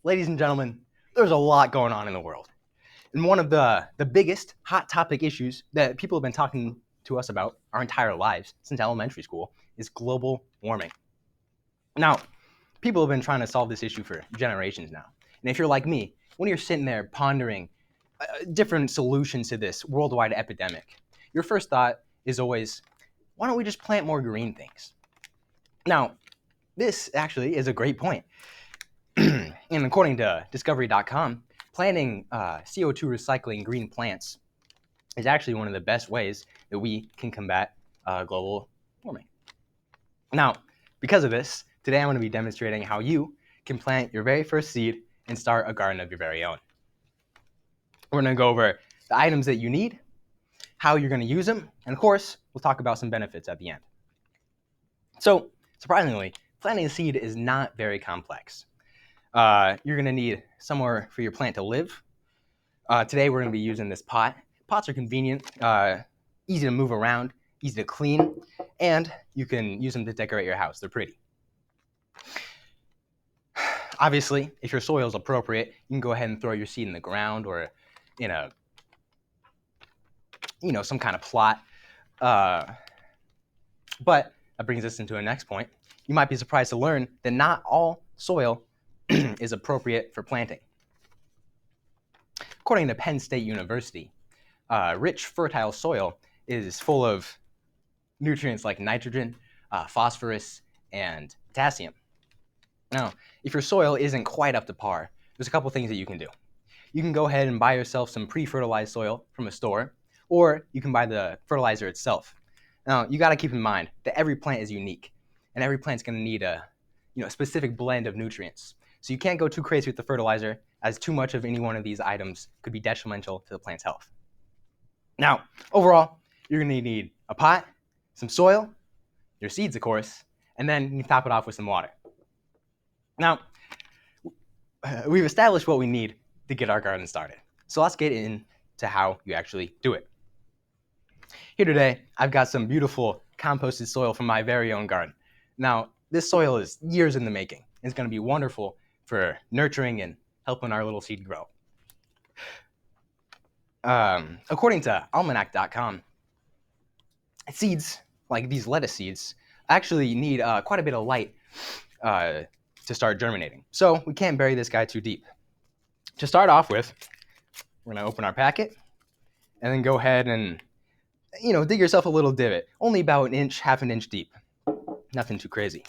Ladies and gentlemen, there's a lot going on in the world. And one of the biggest hot topic issues that people have been talking to us about our entire lives since elementary school is global warming. Now, people have been trying to solve this issue for generations now. And if you're like me, when you're sitting there pondering different solutions to this worldwide epidemic, your first thought is always, why don't we just plant more green things? Now, this actually is a great point. And according to discovery.com, planting CO2 recycling green plants is actually one of the best ways that we can combat global warming. Now, because of this, today I'm going to be demonstrating how you can plant your very first seed and start a garden of your very own. We're going to go over the items that you need, how you're going to use them, and of course, we'll talk about some benefits at the end. So, surprisingly, planting a seed is not very complex. You're going to need somewhere for your plant to live. Today we're going to be using this pot. Pots are convenient, easy to move around, easy to clean, and you can use them to decorate your house. They're pretty. Obviously, if your soil is appropriate, you can go ahead and throw your seed in the ground or in a, some kind of plot. But that brings us into our next point. You might be surprised to learn that not all soil is appropriate for planting. According to Penn State University, rich, fertile soil is full of nutrients like nitrogen, phosphorus, and potassium. Now, if your soil isn't quite up to par, there's a couple things that you can do. You can go ahead and buy yourself some pre-fertilized soil from a store, or you can buy the fertilizer itself. Now, you got to keep in mind that every plant is unique, and every plant's going to need a specific blend of nutrients. So you can't go too crazy with the fertilizer, as too much of any one of these items could be detrimental to the plant's health. Now, overall, you're going to need a pot, some soil, your seeds, of course, and then you top it off with some water. Now, we've established what we need to get our garden started. So let's get into how you actually do it. Here today, I've got some beautiful composted soil from my very own garden. Now, this soil is years in the making. It's going to be wonderful for nurturing and helping our little seed grow. According to almanac.com, seeds, like these lettuce seeds, actually need quite a bit of light to start germinating. So we can't bury this guy too deep. To start off with, we're going to open our packet and then go ahead and dig yourself a little divot, only about an inch, half an inch deep. Nothing too crazy.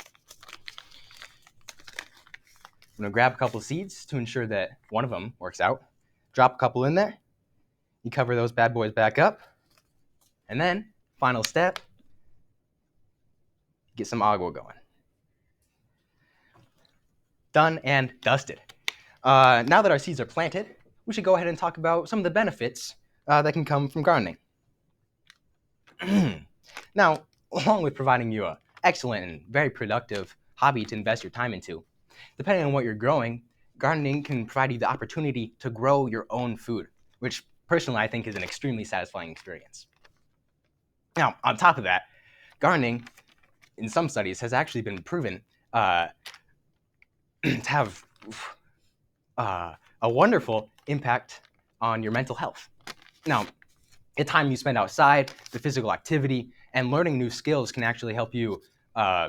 I'm going to grab a couple of seeds to ensure that one of them works out. Drop a couple in there. You cover those bad boys back up. And then, final step, get some agua going. Done and dusted. Now that our seeds are planted, we should go ahead and talk about some of the benefits that can come from gardening. Now, along with providing you an excellent and very productive hobby to invest your time into, depending on what you're growing, gardening can provide you the opportunity to grow your own food, which personally I think is an extremely satisfying experience. Now, on top of that, gardening, in some studies, has actually been proven to have a wonderful impact on your mental health. Now, the time you spend outside, the physical activity, and learning new skills can actually help you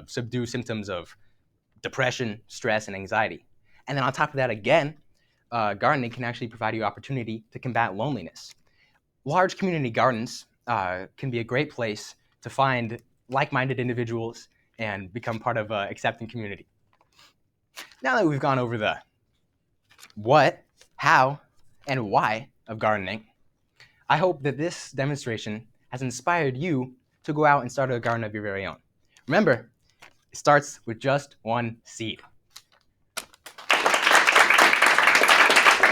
subdue symptoms of depression, stress, and anxiety. And then on top of that, again, gardening can actually provide you opportunity to combat loneliness. Large community gardens can be a great place to find like-minded individuals and become part of an accepting community. Now that we've gone over the what, how, and why of gardening, I hope that this demonstration has inspired you to go out and start a garden of your very own. Remember, it starts with just one seed.